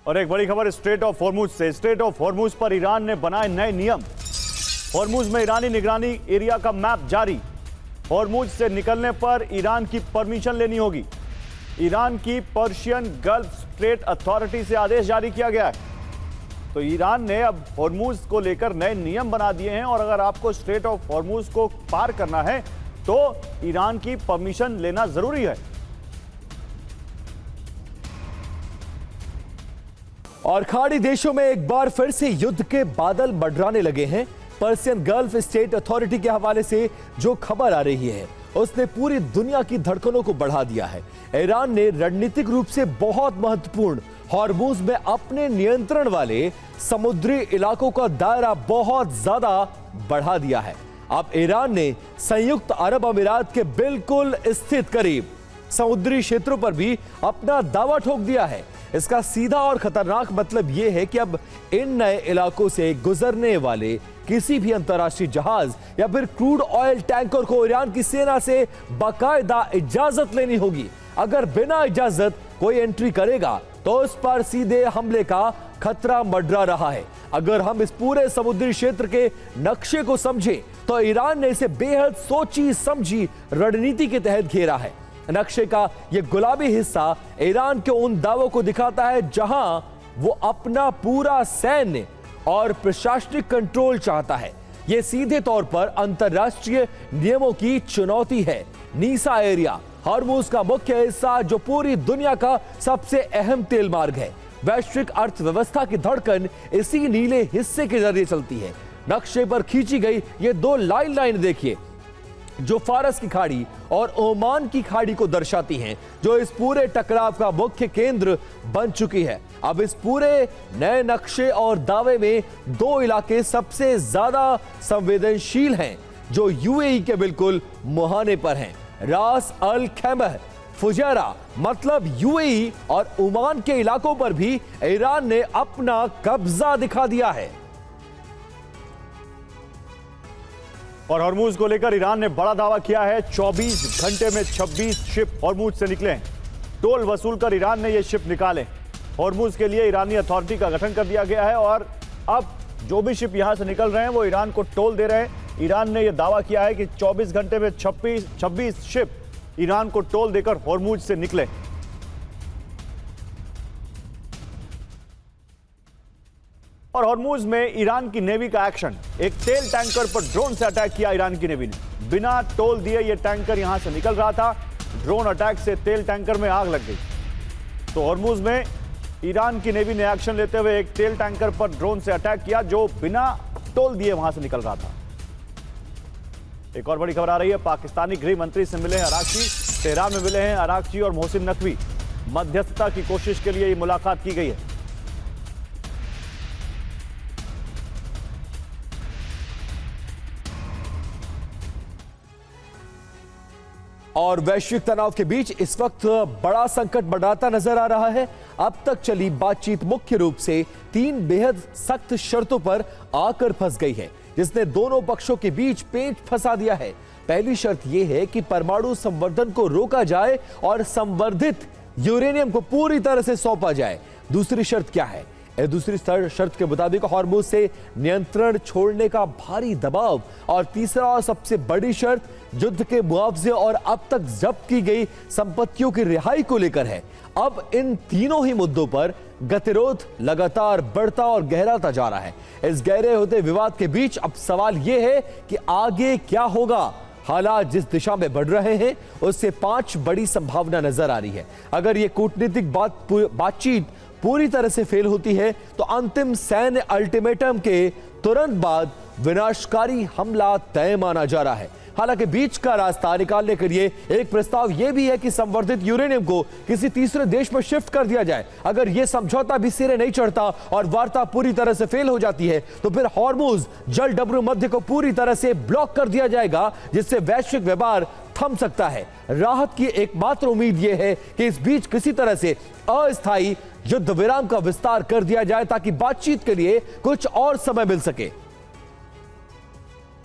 और एक बड़ी खबर स्ट्रेट ऑफ हॉर्मुज से। स्ट्रेट ऑफ हॉर्मुज पर ईरान ने बनाए नए नियम। हॉर्मुज में ईरानी निगरानी एरिया का मैप जारी। हॉर्मुज से निकलने पर ईरान की परमिशन लेनी होगी। ईरान की पर्शियन गल्फ स्ट्रेट अथॉरिटी से आदेश जारी किया गया है। तो ईरान ने अब हॉर्मुज को लेकर नए नियम बना दिए हैं और अगर आपको स्ट्रेट ऑफ हॉर्मुज को पार करना है तो ईरान की परमिशन लेना जरूरी है। और खाड़ी देशों में एक बार फिर से युद्ध के बादल मंडराने लगे हैं। पर्शियन गल्फ स्टेट अथॉरिटी के हवाले से जो खबर आ रही है उसने पूरी दुनिया की धड़कनों को बढ़ा दिया है। ईरान ने रणनीतिक रूप से बहुत महत्वपूर्ण हॉर्मुज में अपने नियंत्रण वाले समुद्री इलाकों का दायरा बहुत ज्यादा बढ़ा दिया है। अब ईरान ने संयुक्त अरब अमीरात के बिल्कुल स्थित करीब समुद्री क्षेत्रों पर भी अपना दावा ठोक दिया है। इसका सीधा और खतरनाक मतलब यह है कि अब इन नए इलाकों से गुजरने वाले किसी भी अंतर्राष्ट्रीय जहाज या फिर क्रूड ऑयल टैंकर को ईरान की सेना से बाकायदा इजाजत लेनी होगी। अगर बिना इजाजत कोई एंट्री करेगा तो उस पर सीधे हमले का खतरा मंडरा रहा है। अगर हम इस पूरे समुद्री क्षेत्र के नक्शे को समझें तो ईरान ने इसे बेहद सोची समझी रणनीति के तहत घेरा है। नक्शे का यह गुलाबी हिस्सा ईरान के उन दावों को दिखाता है जहां वो अपना पूरा सैन्य और प्रशासनिक कंट्रोल चाहता है। यह सीधे तौर पर अंतरराष्ट्रीय नियमों की चुनौती है। नीसा एरिया हॉर्मुज का मुख्य हिस्सा जो पूरी दुनिया का सबसे अहम तेल मार्ग है। वैश्विक अर्थव्यवस्था की धड़कन इसी नीले हिस्से के जरिए चलती है। नक्शे पर खींची गई ये दो लाइन देखिए जो फारस की खाड़ी और ओमान की खाड़ी को दर्शाती हैं, जो इस पूरे टकराव का मुख्य केंद्र बन चुकी है। अब इस पूरे नए नक्शे और दावे में दो इलाके सबसे ज्यादा संवेदनशील हैं जो यूएई के बिल्कुल मुहाने पर हैं। रास अल खैमह फुजैरा मतलब यूएई और ओमान के इलाकों पर भी ईरान ने अपना कब्जा दिखा दिया है। और हॉर्मुज को लेकर ईरान ने बड़ा दावा किया है। 24 घंटे में 26 शिप हॉर्मुज से निकले हैं। टोल वसूल कर ईरान ने ये शिप निकाले। हॉर्मुज के लिए ईरानी अथॉरिटी का गठन कर दिया गया है और अब जो भी शिप यहां से निकल रहे हैं वो ईरान को टोल दे रहे हैं। ईरान ने यह दावा किया है कि 24 घंटे में 26 शिप ईरान को टोल देकर हॉर्मुज से निकले। और हॉर्मुज में ईरान की नेवी का एक्शन। एक तेल टैंकर पर ड्रोन से अटैक किया ईरान की नेवी ने। बिना टोल दिए यह टैंकर यहां से निकल रहा था। ड्रोन अटैक से तेल टैंकर में आग लग गई। तो हॉर्मुज में ईरान की नेवी ने एक्शन लेते हुए एक तेल टैंकर पर ड्रोन से अटैक किया जो बिना टोल दिए वहां से निकल रहा था। एक और बड़ी खबर आ रही है। पाकिस्तानी गृह मंत्री से मिले हैं अरागची। तेहरान में मिले हैं अरागची और मोहसिन नकवी। मध्यस्थता की कोशिश के लिए यह मुलाकात की गई है। और वैश्विक तनाव के बीच इस वक्त बड़ा संकट बढ़ाता नजर आ रहा है। अब तक चली बातचीत मुख्य रूप से 3 बेहद सख्त शर्तों पर आकर फंस गई है जिसने दोनों पक्षों के बीच पेंच फंसा दिया है। पहली शर्त यह है कि परमाणु संवर्धन को रोका जाए और संवर्धित यूरेनियम को पूरी तरह से सौंपा जाए। दूसरी शर्त क्या है? दूसरी शर्त के मुताबिक हॉर्मुज से नियंत्रण छोड़ने का भारी दबाव। और तीसरा और सबसे बड़ी शर्त युद्ध के मुआवजे और अब तक जब्त की गई संपत्तियों की रिहाई को लेकर है। अब इन तीनों ही मुद्दों पर गतिरोध लगातार बढ़ता और गहराता जा रहा है। इस गहरे होते विवाद के बीच अब सवाल यह है कि आगे क्या होगा। हालात जिस दिशा में बढ़ रहे हैं उससे 5 बड़ी संभावना नजर आ रही है। अगर यह कूटनीतिक बातचीत पूरी तरह से फेल होती है तो अंतिम सैन्य अल्टीमेटम के तुरंत बाद विनाशकारी हमला तय माना जा रहा है। हालांकि बीच का रास्ता निकालने के लिए एक प्रस्ताव यह भी है कि संवर्धित यूरेनियम को किसी तीसरे देश में शिफ्ट कर दिया जाए। अगर यह समझौता भी सिरे नहीं चढ़ता और वार्ता पूरी तरह से फेल हो जाती है तो फिर हॉर्मुज जल डब्रू मध्य को पूरी तरह से ब्लॉक कर दिया जाएगा जिससे वैश्विक व्यापार थम सकता है। राहत की एकमात्र उम्मीद यह है कि इस बीच किसी तरह से अस्थायी युद्ध विराम का विस्तार कर दिया जाए ताकि बातचीत के लिए कुछ और समय मिल सके।